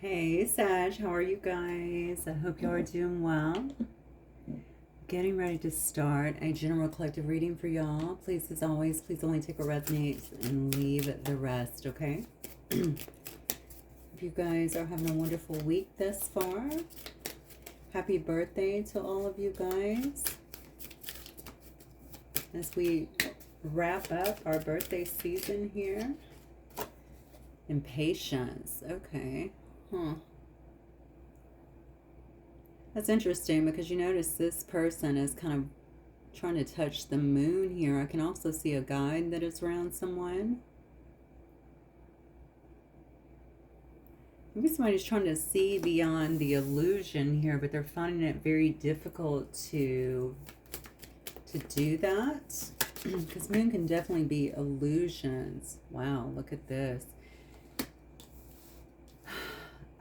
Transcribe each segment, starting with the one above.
Hey Sag, how are you guys? I hope you are doing well. Getting ready to start a general collective reading for y'all. Please, as always, please only take what resonates and leave the rest, okay? If you guys are having a wonderful week thus far, happy birthday to all of you guys. As we wrap up our birthday season here. Impatience, okay. That's interesting because you notice this person is kind of trying to touch the moon here. I can also see a guide that is around someone. Maybe somebody's trying to see beyond the illusion here, but they're finding it very difficult to do that. Because moon can definitely be illusions. Wow, look at this.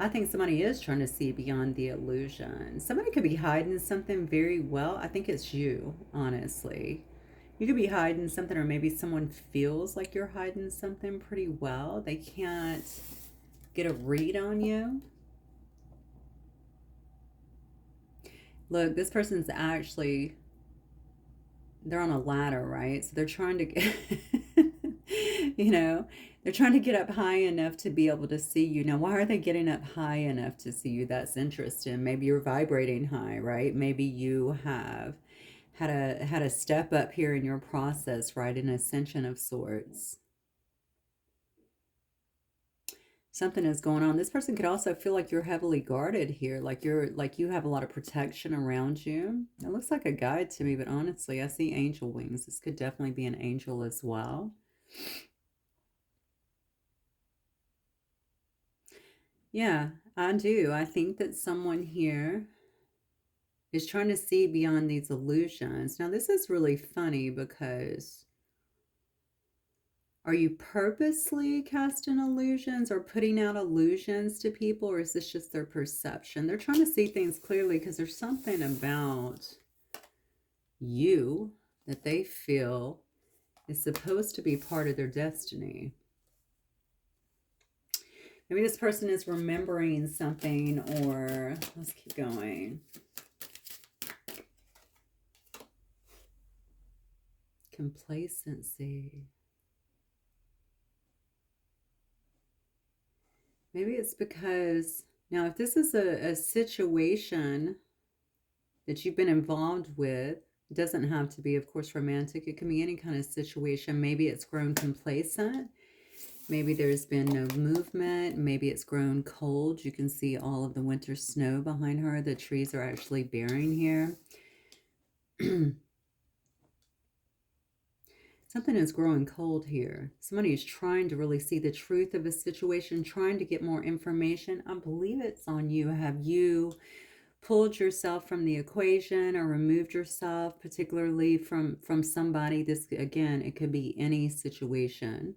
I think somebody is trying to see beyond the illusion. Somebody could be hiding something very well. I think it's you, honestly. You could be hiding something, or maybe someone feels like you're hiding something pretty well. They can't get a read on you. Look, this person's actually, they're on a ladder, right? So they're trying to get, they're trying to get up high enough to be able to see you. Now, why are they getting up high enough to see you? That's interesting. Maybe you're vibrating high, right? Maybe you have had a step up here in your process, right? An ascension of sorts. Something is going on. This person could also feel like you're heavily guarded here, like you have a lot of protection around you. It looks like a guide to me, but honestly, I see angel wings. This could definitely be an angel as well. Yeah, I do. I think that someone here is trying to see beyond these illusions. Now, this is really funny because are you purposely casting illusions or putting out illusions to people, or is this just their perception? They're trying to see things clearly because there's something about you that they feel is supposed to be part of their destiny. Maybe this person is remembering something, or let's keep going. Complacency. Maybe it's because, now if this is a situation that you've been involved with, it doesn't have to be, of course, romantic. It can be any kind of situation. Maybe it's grown complacent. Maybe there's been no movement. Maybe it's grown cold. You can see all of the winter snow behind her. The trees are actually bearing here. Something is growing cold here. Somebody is trying to really see the truth of a situation, trying to get more information. I believe it's on you. Have you pulled yourself from the equation or removed yourself, particularly from somebody? This, again, it could be any situation.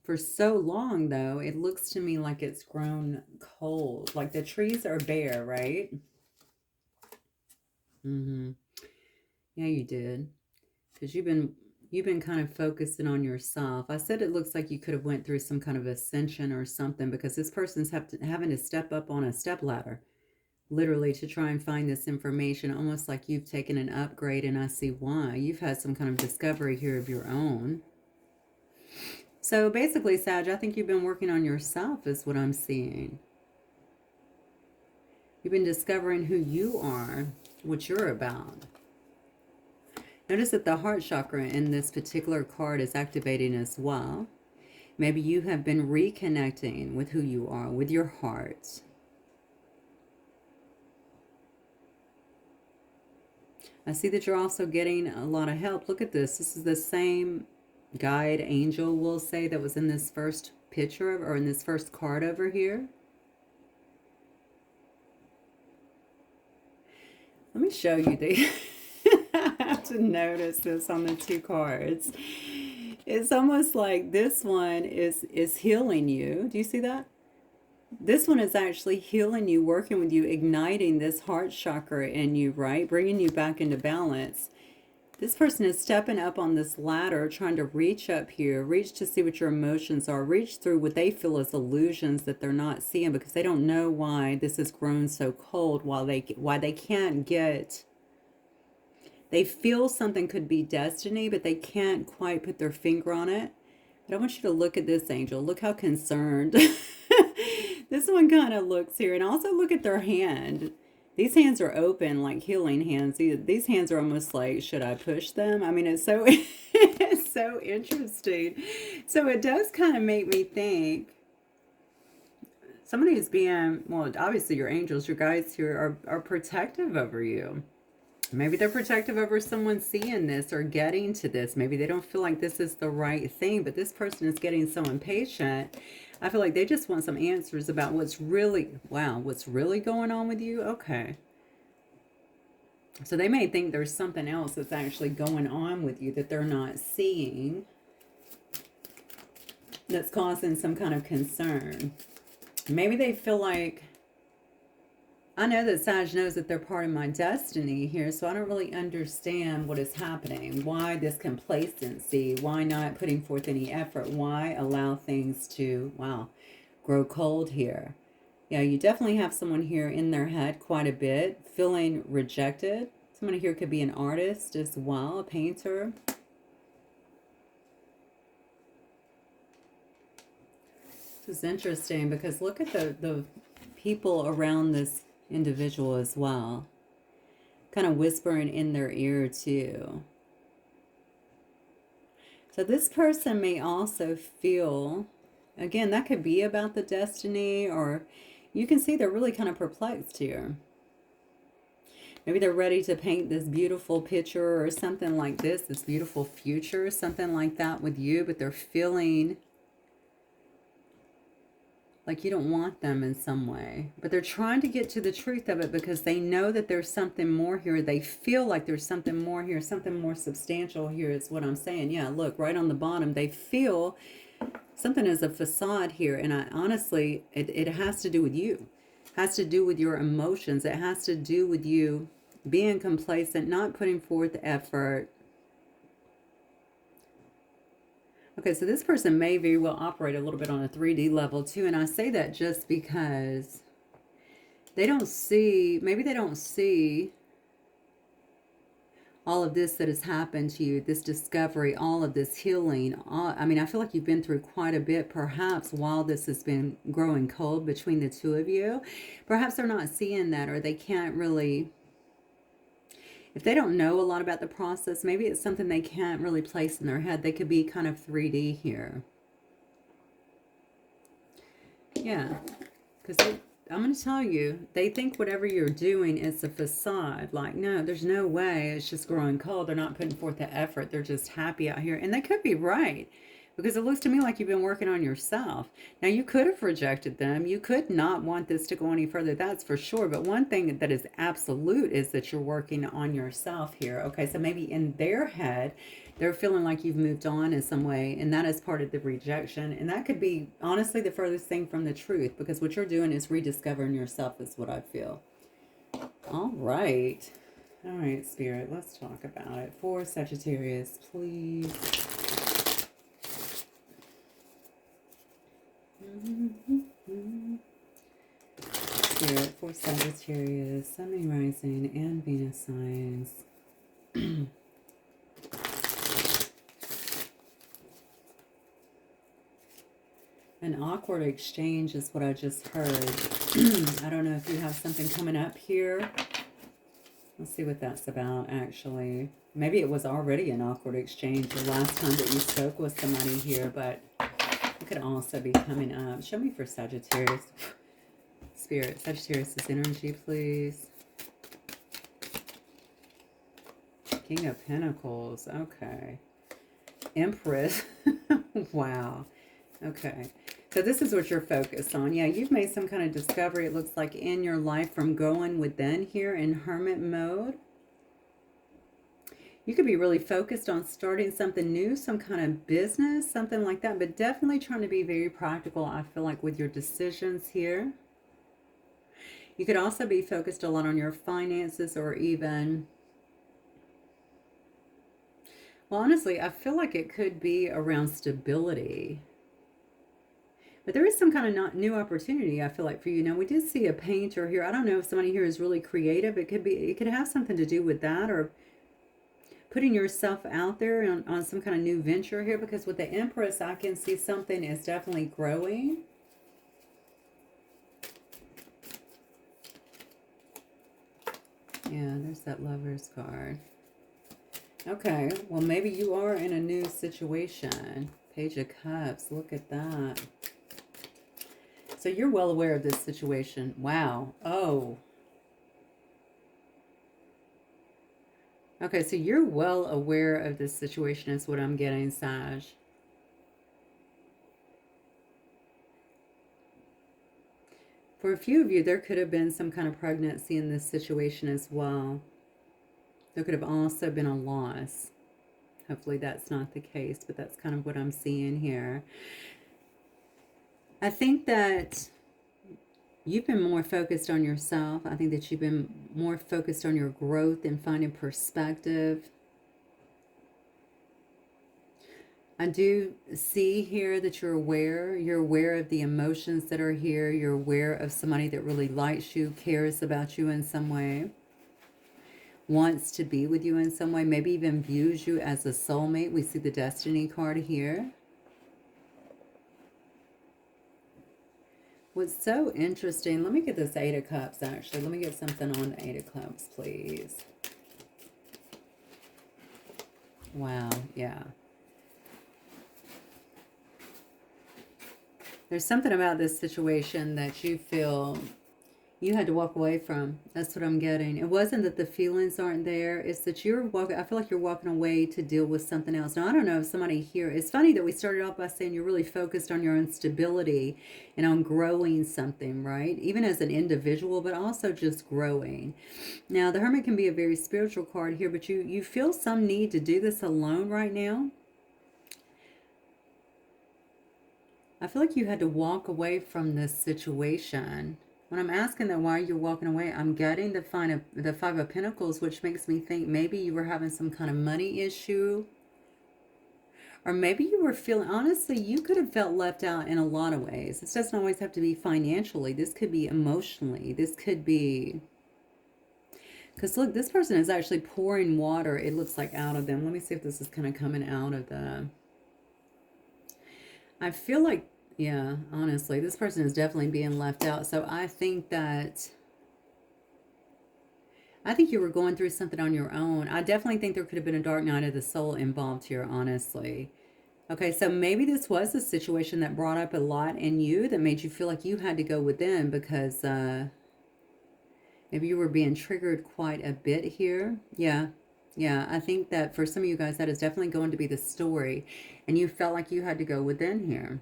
For so long, though, it looks to me like it's grown cold. Like the trees are bare, right? Yeah, you did. Because you've been kind of focusing on yourself. I said it looks like you could have went through some kind of ascension or something, because this person's having to step up on a step ladder, literally, to try and find this information, almost like you've taken an upgrade, and I see why. You've had some kind of discovery here of your own. So basically, Sag, I think you've been working on yourself is what I'm seeing. You've been discovering who you are, what you're about. Notice that the heart chakra in this particular card is activating as well. Maybe you have been reconnecting with who you are, with your heart. I see that you're also getting a lot of help. Look at this. This is the same guide, angel, we'll say, that was in this first picture, or in this first card over here. Let me show you the... I have to notice this on the two cards. It's almost like this one is healing you. Do you see that? This one is actually healing you, working with you, igniting this heart chakra in you, right? Bringing you back into balance. This person is stepping up on this ladder, trying to reach up here, reach to see what your emotions are, reach through what they feel as illusions that they're not seeing because they don't know why this has grown so cold, why they can't get, they feel something could be destiny, but they can't quite put their finger on it. But I want you to look at this angel. Look how concerned. This one kind of looks here, and also look at their hand. These hands are open like healing hands. These hands are almost like, should I push them? I mean, it's so it's so interesting. So it does kind of make me think somebody is being, well, obviously your angels, your guides here are protective over you. Maybe they're protective over someone seeing this or getting to this. Maybe they don't feel like this is the right thing, but this person is getting so impatient. I feel like they just want some answers about what's really, wow, what's really going on with you. Okay. So they may think there's something else that's actually going on with you that they're not seeing, that's causing some kind of concern. Maybe they feel like, I know that Sag knows that they're part of my destiny here, so I don't really understand what is happening. Why this complacency? Why not putting forth any effort? Why allow things to, wow, grow cold here? Yeah, you definitely have someone here in their head quite a bit, feeling rejected. Someone here could be an artist as well, a painter. This is interesting because look at the people around this individual as well, kind of whispering in their ear too. So this person may also feel, again, that could be about the destiny, or you can see they're really kind of perplexed here. Maybe they're ready to paint this beautiful picture or something like this beautiful future, something like that with you, but they're feeling like you don't want them in some way. But they're trying to get to the truth of it because they know that there's something more here. They feel like there's something more here, something more substantial here is what I'm saying. Yeah, look, right on the bottom, they feel something is a facade here. And I honestly, it has to do with you. It has to do with your emotions. It has to do with you being complacent, not putting forth effort. Okay, so this person may very well operate a little bit on a 3D level too. And I say that just because they don't see, maybe they don't see all of this that has happened to you, this discovery, all of this healing. I mean, I feel like you've been through quite a bit, perhaps while this has been growing cold between the two of you. Perhaps they're not seeing that, or they can't really, if they don't know a lot about the process, maybe it's something they can't really place in their head. They could be kind of 3D here. Yeah, because I'm going to tell you, they think whatever you're doing is a facade. Like, no, there's no way. It's just growing cold. They're not putting forth the effort. They're just happy out here. And they could be right. Because it looks to me like you've been working on yourself. Now, you could have rejected them. You could not want this to go any further. That's for sure. But one thing that is absolute is that you're working on yourself here. Okay, so maybe in their head, they're feeling like you've moved on in some way. And that is part of the rejection. And that could be, honestly, the furthest thing from the truth. Because what you're doing is rediscovering yourself is what I feel. All right. All right, Spirit, let's talk about it. For Sagittarius, please. Spirit for Sagittarius, Sun, Moon, Rising, and Venus signs. An awkward exchange is what I just heard. I don't know if you have something coming up here. Let's see what that's about, actually. Maybe it was already an awkward exchange the last time that you spoke with somebody here, but it could also be coming up. Show me for Sagittarius. Spirit, Sagittarius' energy, please. King of Pentacles. Okay. Empress. Wow. Okay. So this is what you're focused on. Yeah, you've made some kind of discovery, it looks like, in your life from going within here in hermit mode. You could be really focused on starting something new, some kind of business, something like that, but definitely trying to be very practical, I feel like, with your decisions here. You could also be focused a lot on your finances, or even Well, honestly, I feel like it could be around stability. But there is some kind of not new opportunity, I feel like, for you. Now, we did see a painter here. I don't know if somebody here is really creative. It could have something to do with that, or putting yourself out there on some kind of new venture here, because with the Empress, I can see something is definitely growing. Yeah, there's that Lover's card. Okay, well, maybe you are in a new situation. Page of Cups, look at that. So you're well aware of this situation. Wow. Oh. Okay, so you're well aware of this situation is what I'm getting, Sag. For a few of you, there could have been some kind of pregnancy in this situation as well. There could have also been a loss. Hopefully that's not the case, but that's kind of what I'm seeing here. I think that you've been more focused on yourself. I think that you've been more focused on your growth and finding perspective. I do see here that you're aware. You're aware of the emotions that are here. You're aware of somebody that really likes you, cares about you in some way, wants to be with you in some way, maybe even views you as a soulmate. We see the Destiny card here. What's so interesting, let me get this Eight of Cups, actually. Let me get something on the Eight of Cups, please. Wow, yeah. There's something about this situation that you feel you had to walk away from. That's what I'm getting. It wasn't that the feelings aren't there. It's that you're walking, I feel like you're walking away to deal with something else. Now, I don't know if somebody here, it's funny that we started off by saying you're really focused on your own stability and on growing something, right? Even as an individual, but also just growing. Now, the Hermit can be a very spiritual card here, but you feel some need to do this alone right now. I feel like you had to walk away from this situation. When I'm asking them why you're walking away, I'm getting the Five of Pentacles, which makes me think maybe you were having some kind of money issue. Or maybe you were feeling, honestly, you could have felt left out in a lot of ways. This doesn't always have to be financially. This could be emotionally. This could be, because look, this person is actually pouring water, it looks like, out of them. Let me see if this is kind of coming out of the, I feel like, yeah, honestly, this person is definitely being left out. So I think you were going through something on your own. I definitely think there could have been a dark night of the soul involved here, honestly. Okay, so maybe this was a situation that brought up a lot in you that made you feel like you had to go within, because maybe you were being triggered quite a bit here. Yeah. Yeah, I think that for some of you guys, that is definitely going to be the story. And you felt like you had to go within here.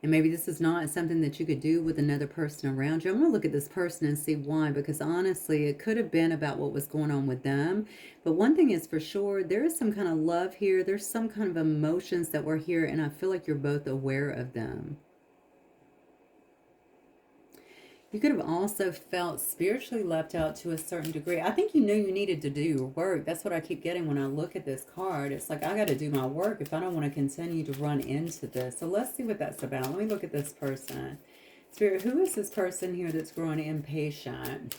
And maybe this is not something that you could do with another person around you. I'm going to look at this person and see why, because honestly, it could have been about what was going on with them. But one thing is for sure, there is some kind of love here. There's some kind of emotions that were here, and I feel like you're both aware of them. You could have also felt spiritually left out to a certain degree. I think you knew you needed to do your work. That's what I keep getting when I look at this card. It's like, I got to do my work if I don't want to continue to run into this. So let's see what that's about. Let me look at this person. Spirit, who is this person here that's growing impatient?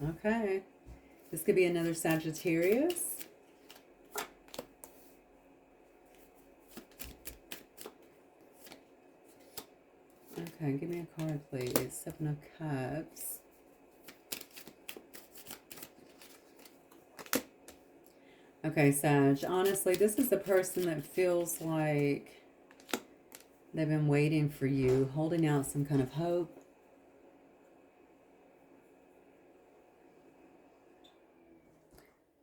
Okay. This could be another Sagittarius. Okay, give me a card, please. Seven of Cups. Okay, Sag. Honestly, this is the person that feels like they've been waiting for you, holding out some kind of hope.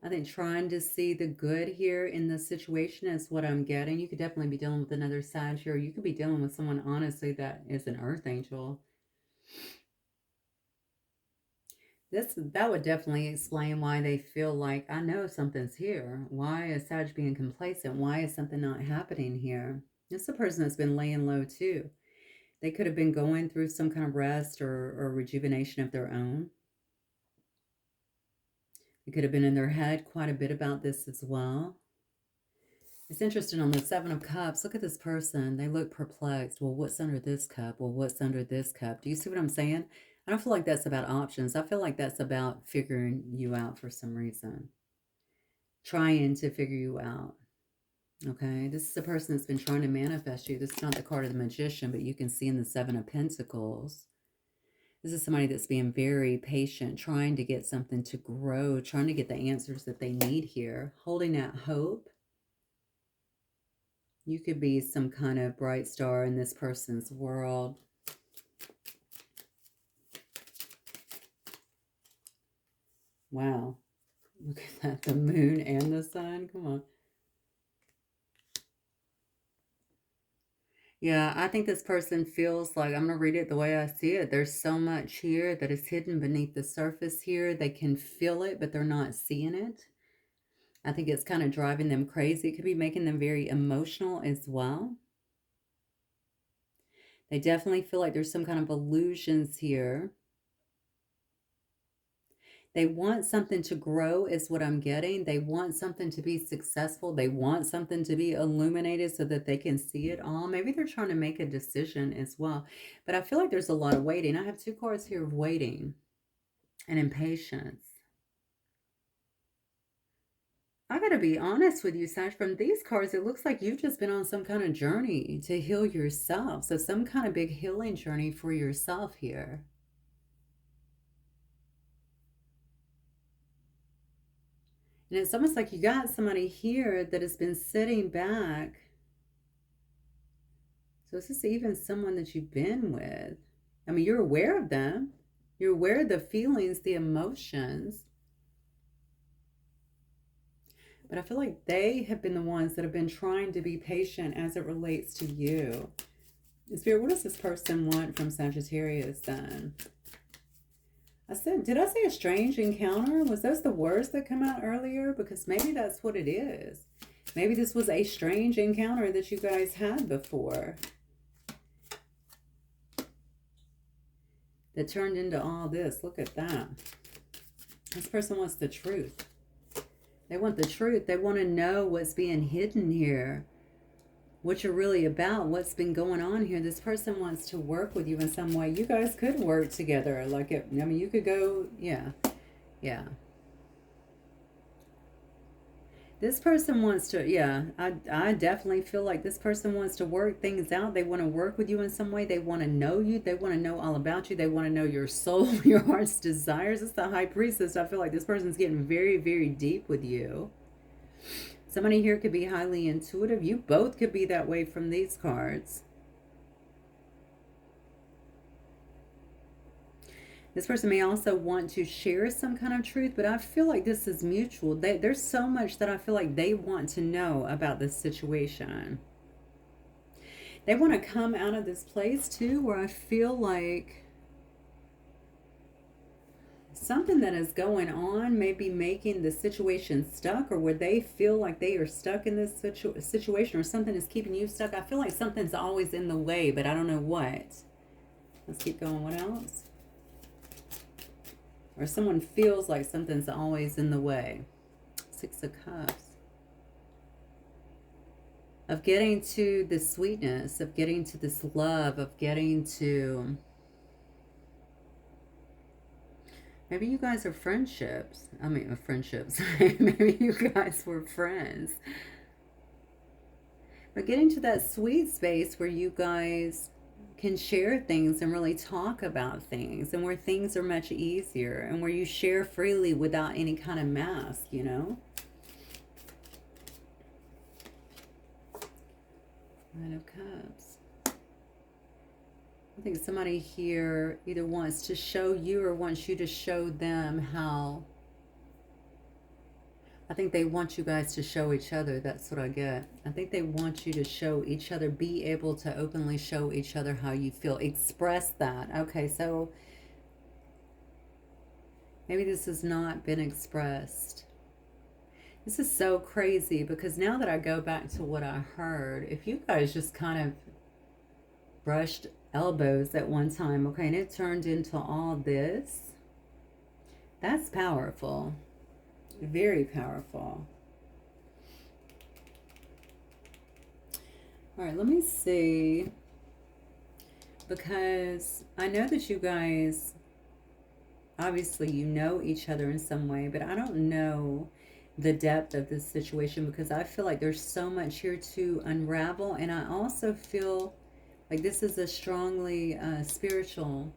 I think trying to see the good here in the situation is what I'm getting. You could definitely be dealing with another Sag here. You could be dealing with someone, honestly, that is an earth angel. That would definitely explain why they feel like, I know something's here. Why is Sag being complacent? Why is something not happening here? This is a person that's been laying low too. They could have been going through some kind of rest or rejuvenation of their own. It could have been in their head quite a bit about this as well. It's interesting on the Seven of Cups. Look at this person. They look perplexed. Well, what's under this cup? Well, what's under this cup? Do you see what I'm saying? I don't feel like that's about options. I feel like that's about figuring you out for some reason. Trying to figure you out. Okay, this is a person that's been trying to manifest you. This is not the card of the Magician, but you can see in the Seven of Pentacles. This is somebody that's being very patient, trying to get something to grow, trying to get the answers that they need here, holding out hope. You could be some kind of bright star in this person's world. Wow. Look at that. The moon and the sun. Come on. Yeah, I think this person feels like, I'm going to read it the way I see it. There's so much here that is hidden beneath the surface here. They can feel it, but they're not seeing it. I think it's kind of driving them crazy. It could be making them very emotional as well. They definitely feel like there's some kind of illusions here. They want something to grow is what I'm getting. They want something to be successful. They want something to be illuminated so that they can see it all. Maybe they're trying to make a decision as well. But I feel like there's a lot of waiting. I have two cards here of waiting and impatience. I gotta be honest with you, Sag. From these cards, it looks like you've just been on some kind of journey to heal yourself. So some kind of big healing journey for yourself here. And it's almost like you got somebody here that has been sitting back. So is this even someone that you've been with? I mean, you're aware of them. You're aware of the feelings, the emotions. But I feel like they have been the ones that have been trying to be patient as it relates to you. Spirit, what does this person want from Sagittarius then? Did I say a strange encounter? Was those the words that come out earlier? Because maybe that's what it is. Maybe this was a strange encounter that you guys had before. That turned into all this. Look at that. This person wants the truth. They want the truth. They want to know what's being hidden here. What you're really about. What's been going on here. This person wants to work with you in some way. You guys could work together. Like, I mean, you could go, yeah. Yeah. This person wants to, yeah, I definitely feel like this person wants to work things out. They want to work with you in some way. They want to know you. They want to know all about you. They want to know your soul, your heart's desires. It's the High Priestess. I feel like this person's getting very, very deep with you. Somebody here could be highly intuitive. You both could be that way from these cards. This person may also want to share some kind of truth, but I feel like this is mutual. There's so much that I feel like they want to know about this situation. They want to come out of this place too, where I feel like something that is going on may be making the situation stuck, or where they feel like they are stuck in this situation, or something is keeping you stuck. I feel like something's always in the way, but I don't know what. Let's keep going. What else? Or someone feels like something's always in the way. Six of Cups. Of getting to the sweetness, of getting to this love, of getting to... Maybe you guys are friendships. I mean, friendships. Maybe you guys were friends. But getting to that sweet space where you guys can share things and really talk about things, and where things are much easier, and where you share freely without any kind of mask, you know? Nine of Cups. I think somebody here either wants to show you or wants you to show them how. I think they want you guys to show each other. That's what I get. I think they want you to show each other, be able to openly show each other how you feel. Express that. Okay, so maybe this has not been expressed. This is so crazy, because now that I go back to what I heard, if you guys just kind of brushed elbows at one time, okay, and it turned into all this, that's powerful. Very powerful. All right, let me see. Because I know that you guys, obviously, you know each other in some way, but I don't know the depth of this situation because I feel like there's so much here to unravel. And I also feel like this is a strongly spiritual,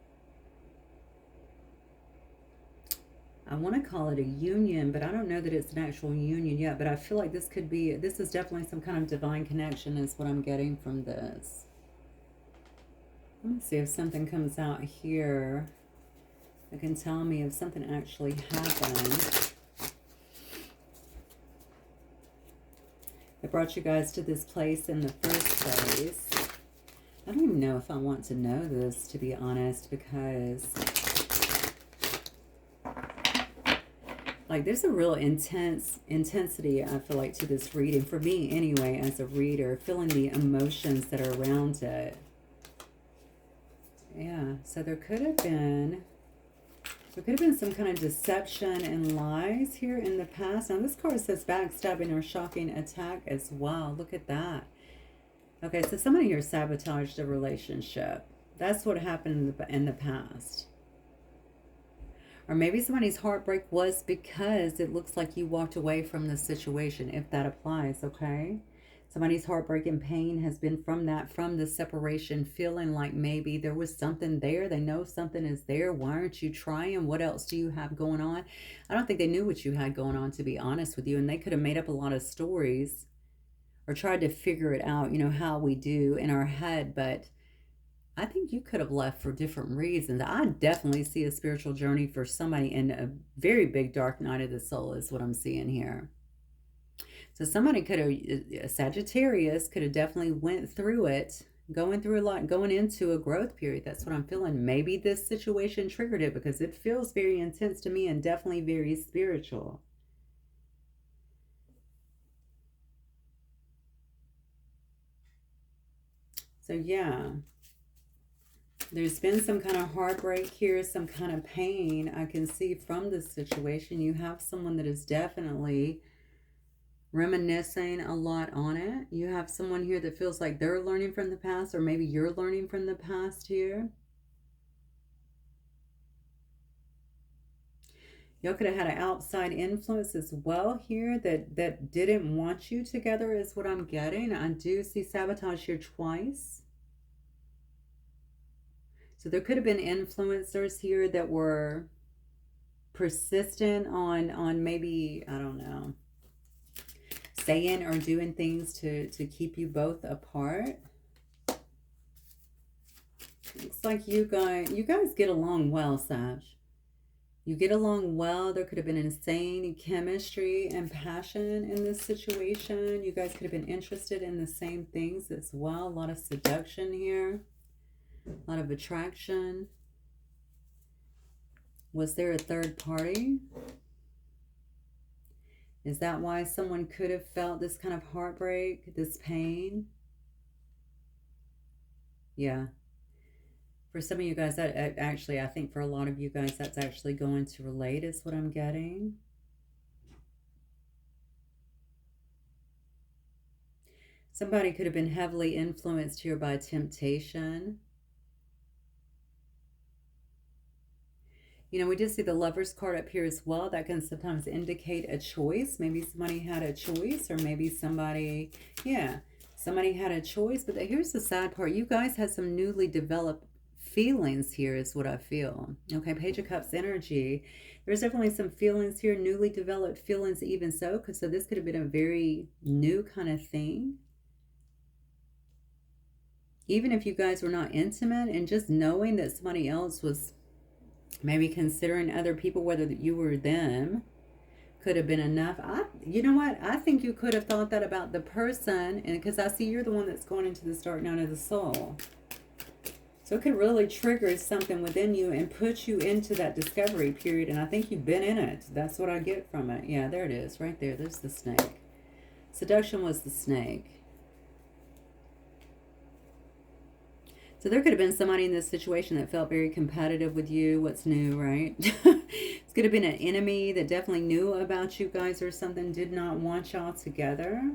I want to call it a union, but I don't know that it's an actual union yet. But I feel like this could be, this is definitely some kind of divine connection is what I'm getting from this. Let me see if something comes out here that can tell me if something actually happened. It brought you guys to this place in the first place. I don't even know if I want to know this, to be honest, because like there's a real intensity, I feel like, to this reading. For me anyway, as a reader, feeling the emotions that are around it. Yeah, so there could have been some kind of deception and lies here in the past. Now this card says backstabbing or shocking attack as well. Look at that. Okay, so somebody here sabotaged a relationship. That's what happened in the past. Or maybe somebody's heartbreak was because it looks like you walked away from the situation, if that applies, okay? Somebody's heartbreak and pain has been from that, from the separation, feeling like maybe there was something there. They know something is there. Why aren't you trying? What else do you have going on? I don't think they knew what you had going on, to be honest with you. And they could have made up a lot of stories or tried to figure it out, you know, how we do in our head. But I think you could have left for different reasons. I definitely see a spiritual journey for somebody in a very big dark night of the soul is what I'm seeing here. So somebody could have, Sagittarius could have definitely went through it, going through a lot, going into a growth period. That's what I'm feeling. Maybe this situation triggered it because it feels very intense to me and definitely very spiritual. So yeah, there's been some kind of heartbreak here, some kind of pain I can see from this situation. You have someone that is definitely reminiscing a lot on it. You have someone here that feels like they're learning from the past, or maybe you're learning from the past here. Y'all could have had an outside influence as well here that didn't want you together is what I'm getting. I do see sabotage here twice. So there could have been influencers here that were persistent on maybe, I don't know, saying or doing things to keep you both apart. Looks like you guys get along well, Sag. You get along well. There could have been insane chemistry and passion in this situation. You guys could have been interested in the same things as well. A lot of seduction here. A lot of attraction. Was there a third party? Is that why someone could have felt this kind of heartbreak, this pain? Yeah. For some of you guys, that actually, I think for a lot of you guys, that's actually going to relate is what I'm getting. Somebody could have been heavily influenced here by temptation. You know, we did see the Lover's card up here as well. That can sometimes indicate a choice. Maybe somebody had a choice, or maybe somebody, yeah, somebody had a choice. But here's the sad part. You guys had some newly developed feelings here is what I feel. Okay, Page of Cups energy. There's definitely some feelings here, newly developed feelings even so. Because so this could have been a very new kind of thing. Even if you guys were not intimate, and just knowing that somebody else was maybe considering other people, whether you were them, could have been enough. You know what? I think you could have thought that about the person, and because I see you're the one that's going into this dark night of the soul. So it could really trigger something within you and put you into that discovery period, and I think you've been in it. That's what I get from it. Yeah, there it is, right there. There's the snake. Seduction was the snake. So there could have been somebody in this situation that felt very competitive with you. What's new, right? could have been an enemy that definitely knew about you guys or something, did not want y'all together.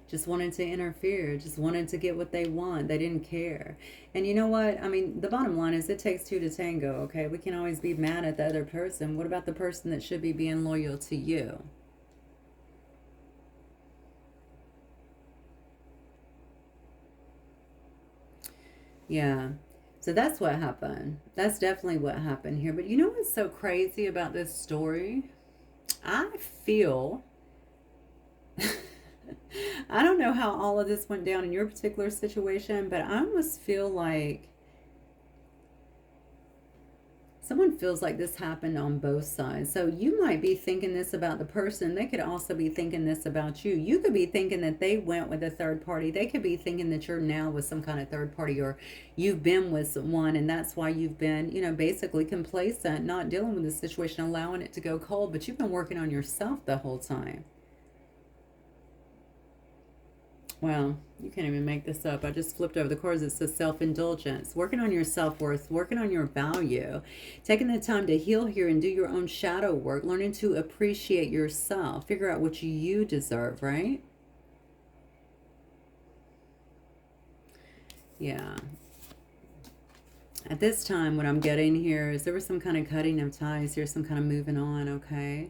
Just wanted to interfere, just wanted to get what they want. They didn't care. And you know what? I mean, the bottom line is it takes two to tango, okay? We can always be mad at the other person. What about the person that should be being loyal to you? Yeah. So that's what happened. That's definitely what happened here. But you know what's so crazy about this story? I feel I don't know how all of this went down in your particular situation, but I almost feel like someone feels like this happened on both sides. So you might be thinking this about the person. They could also be thinking this about you. You could be thinking that they went with a third party. They could be thinking that you're now with some kind of third party, or you've been with someone and that's why you've been, basically complacent, not dealing with the situation, allowing it to go cold, but you've been working on yourself the whole time. Well, you can't even make this up. I just flipped over the cards. It says self-indulgence, working on your self-worth, working on your value, taking the time to heal here and do your own shadow work, learning to appreciate yourself, figure out what you deserve, right? Yeah. At this time, what I'm getting here is there was some kind of cutting of ties here, some kind of moving on, okay?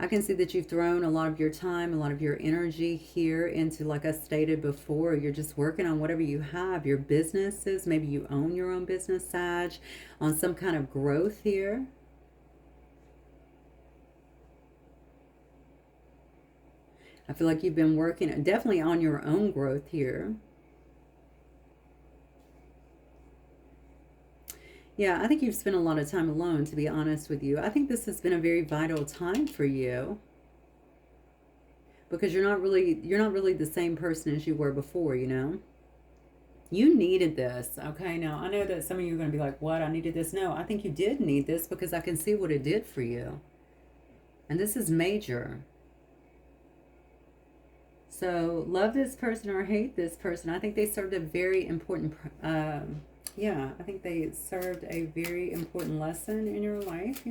I can see that you've thrown a lot of your time, a lot of your energy here into, like I stated before, you're just working on whatever you have, your businesses. Maybe you own your own business, Sag, on some kind of growth here. I feel like you've been working definitely on your own growth here. Yeah, I think you've spent a lot of time alone, to be honest with you. I think this has been a very vital time for you because you're not really the same person as you were before, You needed this, okay? Now, I know that some of you are going to be like, "What? I needed this." No, I think you did need this because I can see what it did for you. And this is major. So, love this person or hate this person. I think they served a very important yeah, I think they served a very important lesson in your life.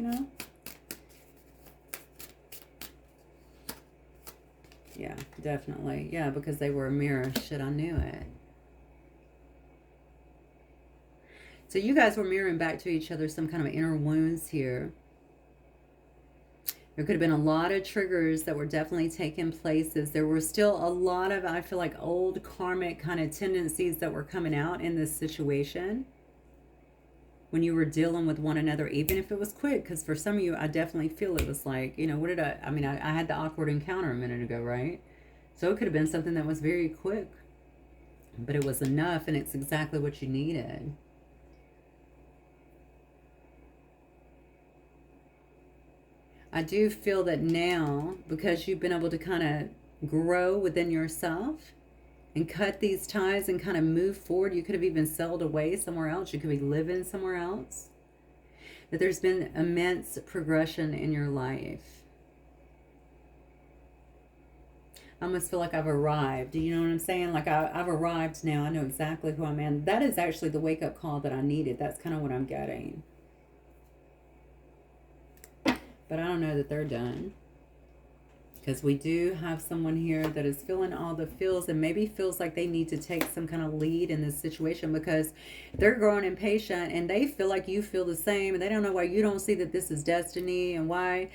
Yeah, definitely. Yeah, because they were a mirror. Shit, I knew it. So you guys were mirroring back to each other some kind of inner wounds here. There could have been a lot of triggers that were definitely taking places. There were still a lot of, I feel like, old karmic kind of tendencies that were coming out in this situation when you were dealing with one another, even if it was quick. Because for some of you, I definitely feel it was like, what did I mean, I had the awkward encounter a minute ago, right? So it could have been something that was very quick, but it was enough and it's exactly what you needed. I do feel that now, because you've been able to kind of grow within yourself and cut these ties and kind of move forward, you could have even sailed away somewhere else. You could be living somewhere else. That there's been immense progression in your life. I almost feel like I've arrived. Do you know what I'm saying? Like I've arrived now. I know exactly who I'm in. That is actually the wake-up call that I needed. That's kind of what I'm getting. But I don't know that they're done. Because we do have someone here that is feeling all the feels and maybe feels like they need to take some kind of lead in this situation because they're growing impatient and they feel like you feel the same and they don't know why you don't see that this is destiny and why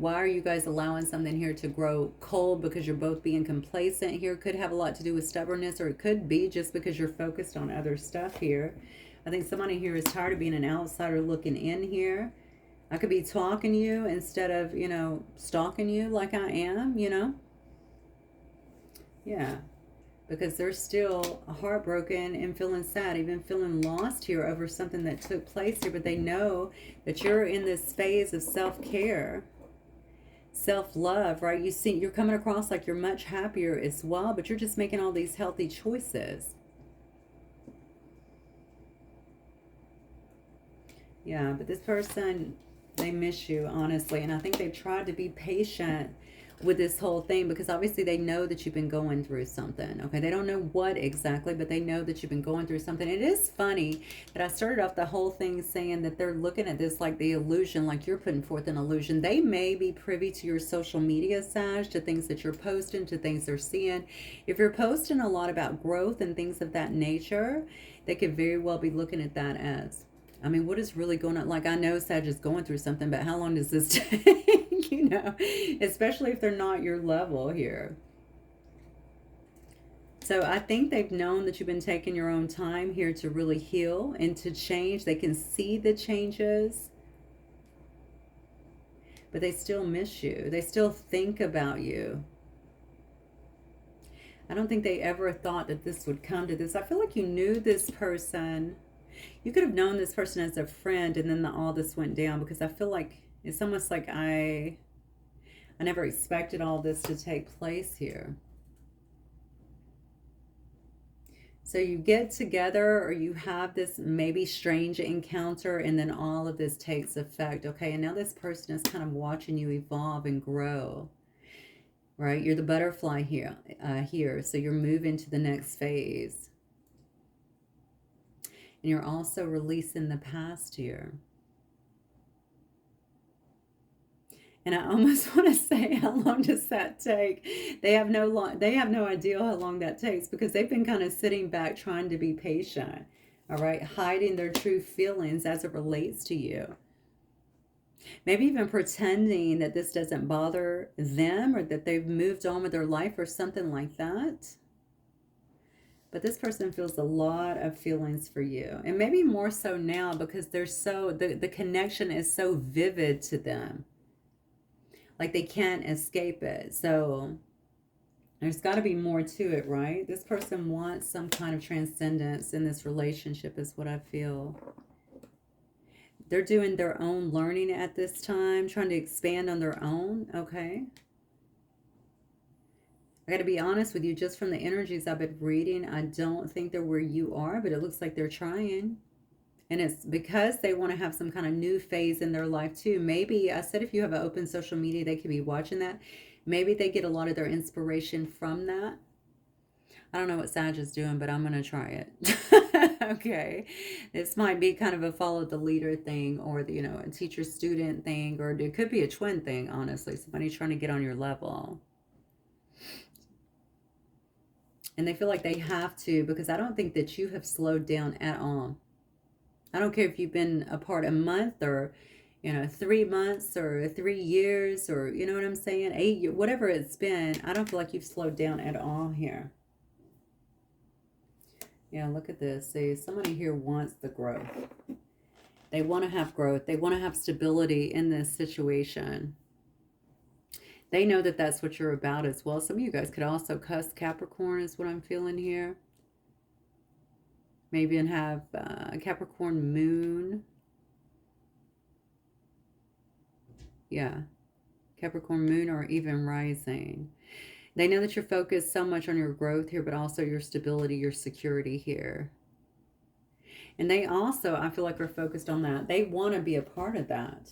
are you guys allowing something here to grow cold because you're both being complacent here. Could have a lot to do with stubbornness, or it could be just because you're focused on other stuff here. I think somebody here is tired of being an outsider looking in here. I could be talking to you instead of, stalking you like I am. Yeah, because they're still heartbroken and feeling sad, even feeling lost here over something that took place here. But they know that you're in this phase of self-care, self-love, right? You're coming across like you're much happier as well, but you're just making all these healthy choices. Yeah, but this person, they miss you, honestly. And I think they've tried to be patient with this whole thing, because obviously they know that you've been going through something. Okay, they don't know what exactly, but they know that you've been going through something. It is funny that I started off the whole thing saying that they're looking at this like the illusion, like you're putting forth an illusion. They may be privy to your social media, Sag, to things that you're posting, to things they're seeing. If you're posting a lot about growth and things of that nature, they could very well be looking at that as, I mean, what is really going on? Like, I know Sag is going through something, but how long does this take? You know, especially if they're not your level here. So I think they've known that you've been taking your own time here to really heal and to change. They can see the changes, but they still miss you. They still think about you. I don't think they ever thought that this would come to this. I feel like you knew this person. You could have known this person as a friend, and then all this went down, because I feel like it's almost like I never expected all this to take place here. So you get together, or you have this maybe strange encounter, and then all of this takes effect. Okay, and now this person is kind of watching you evolve and grow. Right? You're the butterfly here. So you're moving to the next phase. And you're also releasing the past here. And I almost want to say, how long does that take? They have no idea how long that takes, because they've been kind of sitting back trying to be patient. All right, hiding their true feelings as it relates to you. Maybe even pretending that this doesn't bother them, or that they've moved on with their life or something like that. But this person feels a lot of feelings for you. And maybe more so now, because they're so, the connection is so vivid to them. Like they can't escape it. So there's got to be more to it, right? This person wants some kind of transcendence in this relationship, is what I feel. They're doing their own learning at this time, trying to expand on their own, okay? I got to be honest with you, just from the energies I've been reading, I don't think they're where you are, but it looks like they're trying. And it's because they want to have some kind of new phase in their life too. Maybe, I said if you have an open social media, they could be watching that. Maybe they get a lot of their inspiration from that. I don't know what Sag is doing, but I'm going to try it. Okay. This might be kind of a follow the leader thing, or the, a teacher-student thing, or it could be a twin thing, honestly. Somebody trying to get on your level. And they feel like they have to, because I don't think that you have slowed down at all. I don't care if you've been apart a month, or 3 months, or 3 years, or you know what I'm saying, 8 years, whatever it's been. I don't feel like you've slowed down at all here. Yeah, look at this. See, somebody here wants the growth. They want to have growth. They want to have stability in this situation. They know that that's what you're about as well. Some of you guys could also cuss Capricorn, is what I'm feeling here. Maybe and have a Capricorn moon. Yeah. Capricorn moon, or even rising. They know that you're focused so much on your growth here, but also your stability, your security here. And they also, I feel like, are focused on that. They want to be a part of that.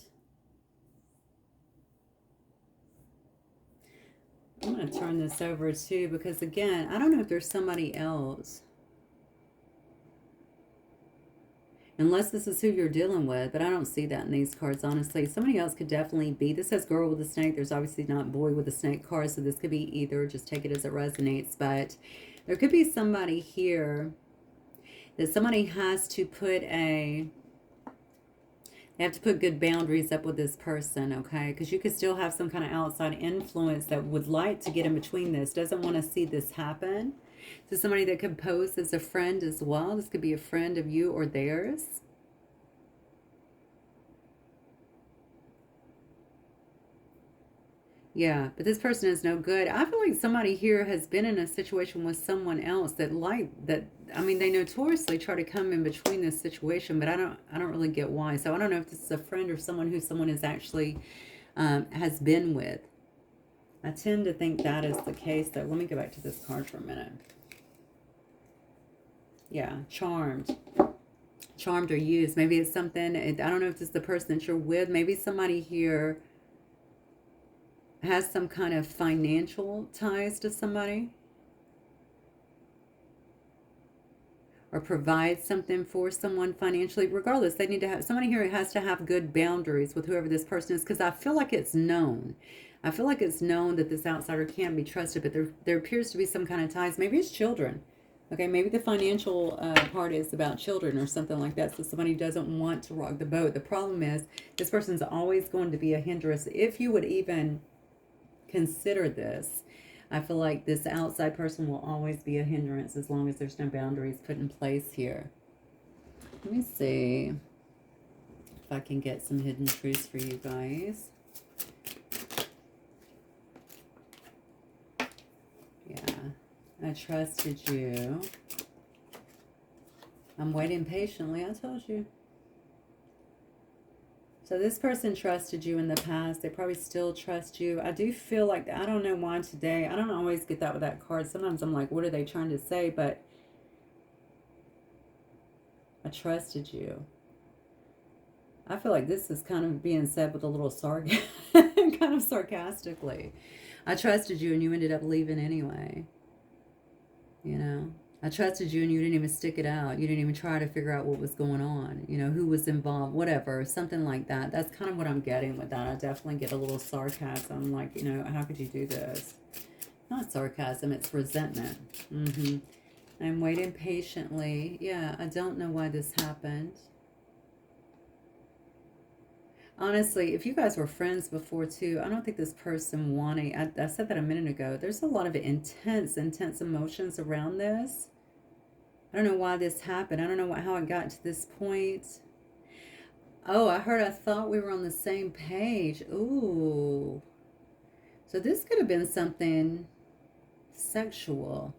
I'm going to turn this over too, because again, I don't know if there's somebody else. Unless this is who you're dealing with, but I don't see that in these cards, honestly. Somebody else could definitely be. This says girl with a snake. There's obviously not boy with a snake card, so this could be either. Just take it as it resonates. But there could be somebody here that somebody has to put they have to put good boundaries up with this person, okay? Because you could still have some kind of outside influence that would like to get in between this, doesn't want to see this happen. So somebody that could pose as a friend as well. This could be a friend of you or theirs. Yeah, but this person is no good. I feel like somebody here has been in a situation with someone else that I mean, they notoriously try to come in between this situation, but I don't really get why. So I don't know if this is a friend or someone who someone is actually has been with. I tend to think that is the case, though. Let me go back to this card for a minute. Yeah, charmed. Charmed or used. Maybe it's something, I don't know if it's the person that you're with. Maybe somebody here has some kind of financial ties to somebody, or provide something for someone financially. Regardless, they need to have, somebody here has to have good boundaries with whoever this person is, because I feel like it's known. I feel like it's known that this outsider can't be trusted, but there appears to be some kind of ties. Maybe it's children. Okay, maybe the financial part is about children or something like that. So somebody doesn't want to rock the boat. The problem is this person's always going to be a hindrance. If you would even consider this, I feel like this outside person will always be a hindrance as long as there's no boundaries put in place here. Let me see if I can get some hidden truths for you guys. Yeah, I trusted you. I'm waiting patiently, I told you. So this person trusted you in the past. They probably still trust you. I do feel like, I don't know why today, I don't always get that with that card. Sometimes I'm like, what are they trying to say? But I trusted you. I feel like this is kind of being said with a little kind of sarcastically. I trusted you and you ended up leaving anyway. You know? I trusted you and you didn't even stick it out. You didn't even try to figure out what was going on. You know, who was involved, whatever, something like that. That's kind of what I'm getting with that. I definitely get a little sarcasm, like, you know, how could you do this? Not sarcasm, it's resentment. I'm waiting patiently. Yeah, I don't know why this happened. Honestly, if you guys were friends before too, I don't think this person wanting, I said that a minute ago, there's a lot of intense emotions around this. I don't know why this happened. I don't know how it got to this point. Oh, I thought we were on the same page. Ooh. So this could have been something sexual.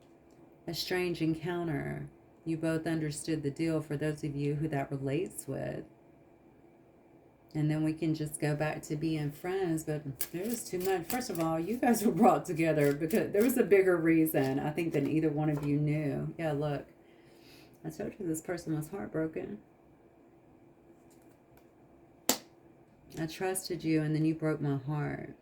A strange encounter. You both understood the deal, for those of you who that relates with. And then we can just go back to being friends. But there was too much. First of all, you guys were brought together because there was a bigger reason, I think, than either one of you knew. Yeah, look. I told you this person was heartbroken. I trusted you and then you broke my heart.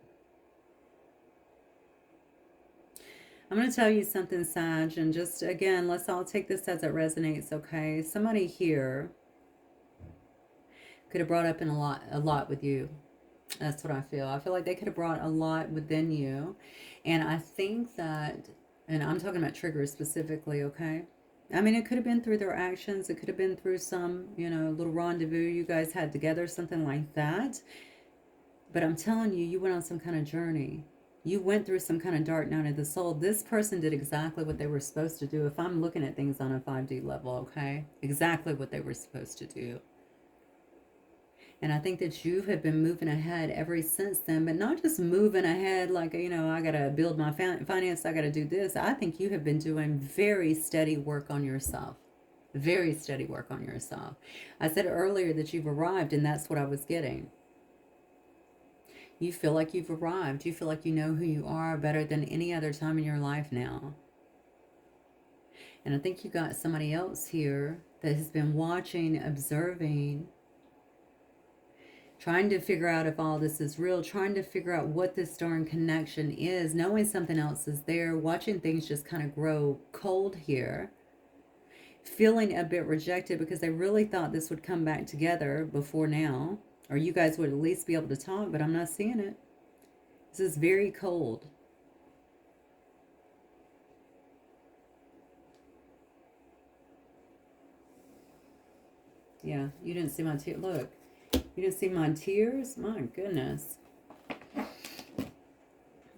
I'm going to tell you something, Sag, and just, again, let's all take this as it resonates, okay? Somebody here could have brought up in a lot with you. That's what I feel. I feel like they could have brought a lot within you. And I think that, and I'm talking about triggers specifically, okay? I mean, it could have been through their actions. It could have been through some, you know, little rendezvous you guys had together, something like that. But I'm telling you, you went on some kind of journey. You went through some kind of dark night of the soul. This person did exactly what they were supposed to do. If I'm looking at things on a 5D level, okay? Exactly what they were supposed to do. And I think that you have been moving ahead ever since then, but not just moving ahead like, you know, I got to build my finance, I got to do this. I think you have been doing very steady work on yourself. Very steady work on yourself. I said earlier that you've arrived, and that's what I was getting. You feel like you've arrived. You feel like you know who you are better than any other time in your life now. And I think you got somebody else here that has been watching, observing, trying to figure out if all this is real, trying to figure out what this darn connection is, knowing something else is there, watching things just kind of grow cold here, feeling a bit rejected because they really thought this would come back together before now, or you guys would at least be able to talk, but I'm not seeing it. This is very cold. Yeah, you didn't see my tears. Look. You didn't see my tears? My goodness.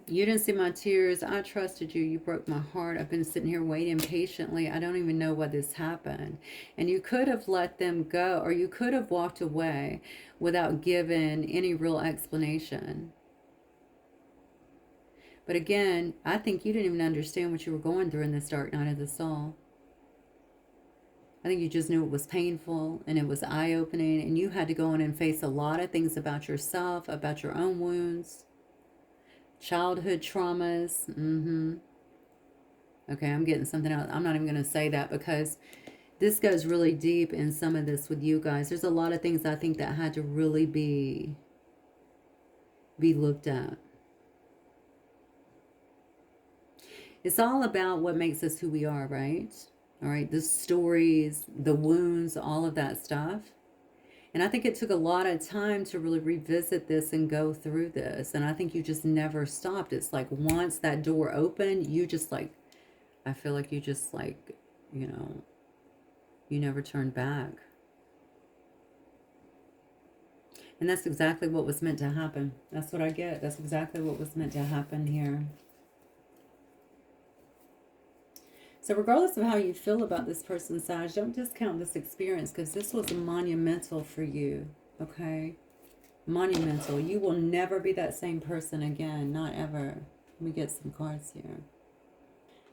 You didn't see my tears. I trusted you. You broke my heart. I've been sitting here waiting patiently. I don't even know why this happened. And you could have let them go, or you could have walked away without giving any real explanation. But again, I think you didn't even understand what you were going through in this dark night of the soul. I think you just knew it was painful and it was eye-opening, and you had to go in and face a lot of things about yourself, about your own wounds, childhood traumas. Okay, I'm getting something else. I'm not even going to say that because this goes really deep in some of this with you guys. There's a lot of things I think that had to really be looked at. It's all about what makes us who we are, right? All right, the stories, the wounds, all of that stuff. And I think it took a lot of time to really revisit this and go through this. And I think you just never stopped. It's like once that door opened, you just like, I feel like you just like, you know, you never turned back. And that's exactly what was meant to happen. That's what I get. That's exactly what was meant to happen here. So regardless of how you feel about this person, Sag, don't discount this experience because this was monumental for you, okay? Monumental. You will never be that same person again. Not ever. Let me get some cards here.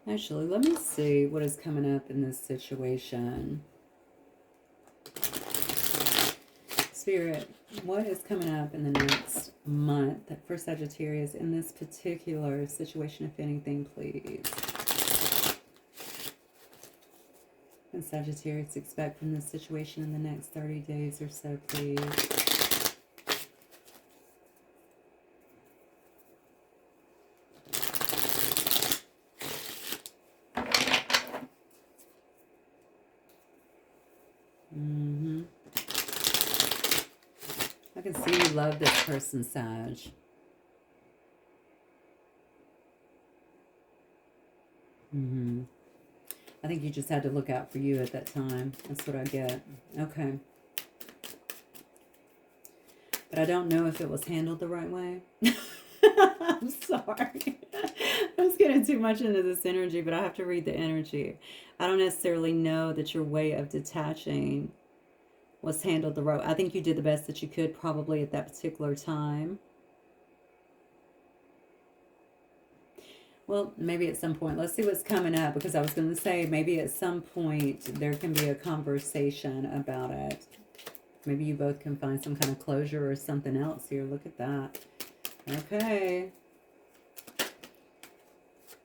Actually, let me see what is coming up in this situation. Spirit, what is coming up in the next month for Sagittarius in this particular situation, if anything, please? What can Sagittarius expect from this situation in the next 30 days or so, please? I can see you love this person, Sag. I think you just had to look out for you at that time. That's what I get. Okay. But I don't know if it was handled the right way. I'm sorry. I was getting too much into this energy, but I have to read the energy. I don't necessarily know that your way of detaching was handled the right way. I think you did the best that you could probably at that particular time. Well, maybe at some point. Let's see what's coming up, because I was going to say maybe at some point there can be a conversation about it. Maybe you both can find some kind of closure or something else here. Look at that. Okay.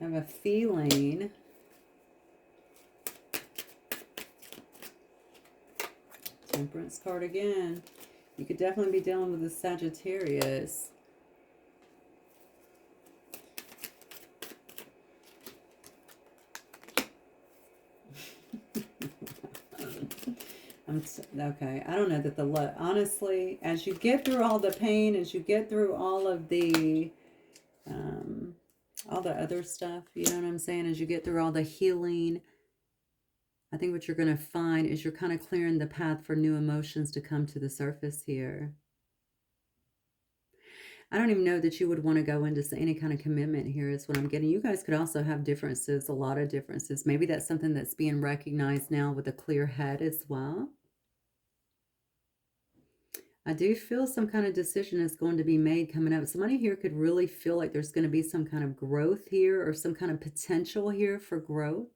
I have a feeling. Temperance card again. You could definitely be dealing with a Sagittarius. Okay, I don't know that the love, honestly, as you get through all the pain, as you get through all of the other stuff, you know what I'm saying, as you get through all the healing, I think what you're going to find is you're kind of clearing the path for new emotions to come to the surface here. I don't even know that you would want to go into any kind of commitment here is what I'm getting. You guys could also have differences, a lot of differences. Maybe that's something that's being recognized now with a clear head as well. I do feel some kind of decision is going to be made coming up. Somebody here could really feel like there's going to be some kind of growth here or some kind of potential here for growth.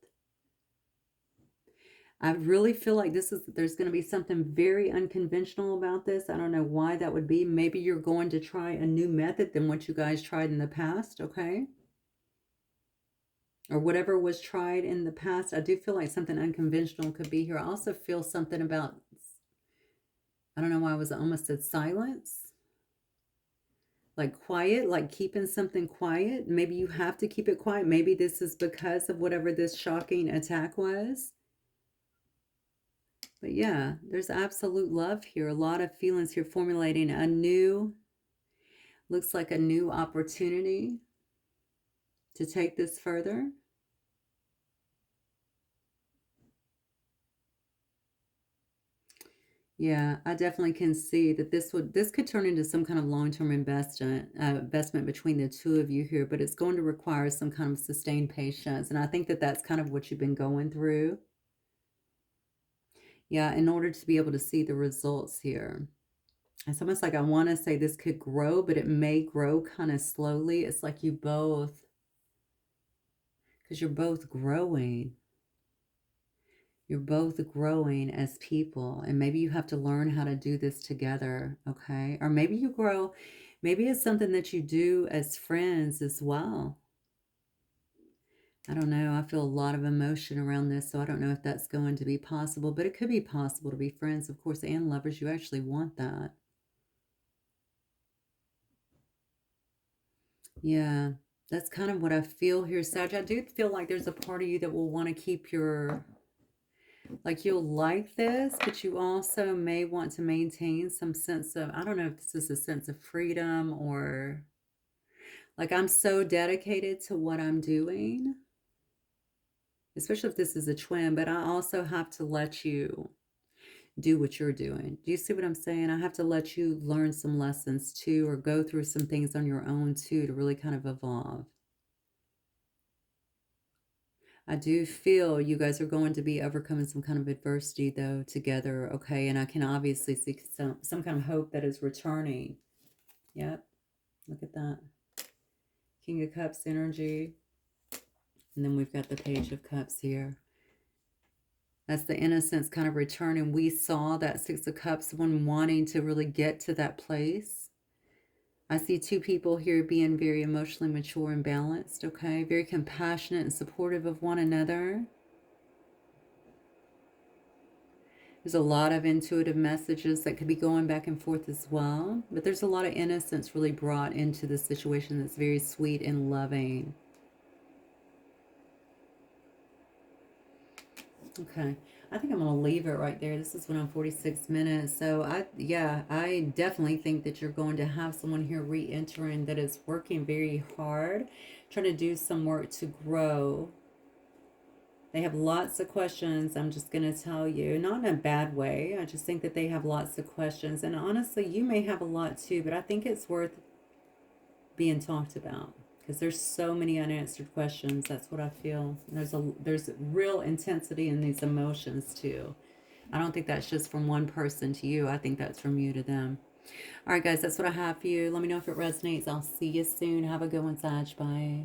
I really feel like there's going to be something very unconventional about this. I don't know why that would be. Maybe you're going to try a new method than what you guys tried in the past, okay? Or whatever was tried in the past. I do feel like something unconventional could be here. I also feel something about, I don't know why I was almost said silence. Like quiet, like keeping something quiet. Maybe you have to keep it quiet. Maybe this is because of whatever this shocking attack was. But yeah, there's absolute love here. A lot of feelings here, formulating a new, looks like a new opportunity to take this further. Yeah, I definitely can see that this could turn into some kind of long-term investment between the two of you here, but it's going to require some kind of sustained patience. And I think that that's kind of what you've been going through. Yeah, in order to be able to see the results here. It's almost like I want to say this could grow, but it may grow kind of slowly. It's like you both, because you're both growing. You're both growing as people, and maybe you have to learn how to do this together, okay? Or maybe you grow, maybe it's something that you do as friends as well. I don't know. I feel a lot of emotion around this, so I don't know if that's going to be possible, but it could be possible to be friends, of course, and lovers. You actually want that. Yeah. That's kind of what I feel here, Sag. I do feel like there's a part of you that will want to keep your, like you'll like this, but you also may want to maintain some sense of, I don't know if this is a sense of freedom or like I'm so dedicated to what I'm doing, especially if this is a twin, but I also have to let you do what you're doing. Do you see what I'm saying? I have to let you learn some lessons too, or go through some things on your own too, to really kind of evolve. I do feel you guys are going to be overcoming some kind of adversity though together, okay? And I can obviously see some kind of hope that is returning. Yep, look at that. King of Cups energy. And then we've got the Page of Cups here. That's the innocence kind of returning. We saw that Six of Cups when wanting to really get to that place. I see two people here being very emotionally mature and balanced, okay? Very compassionate and supportive of one another. There's a lot of intuitive messages that could be going back and forth as well. But there's a lot of innocence really brought into the situation that's very sweet and loving. Okay. I think I'm going to leave it right there. This is when I'm 46 minutes. So I definitely think that you're going to have someone here re-entering that is working very hard, trying to do some work to grow. They have lots of questions, I'm just going to tell you. Not in a bad way. I just think that they have lots of questions. And honestly, you may have a lot too, but I think it's worth being talked about because there's so many unanswered questions. That's what I feel. There's real intensity in these emotions too. I don't think that's just from one person to you. I think that's from you to them. All right, guys, that's what I have for you. Let me know if it resonates. I'll see you soon. Have a good one, Sag. Bye.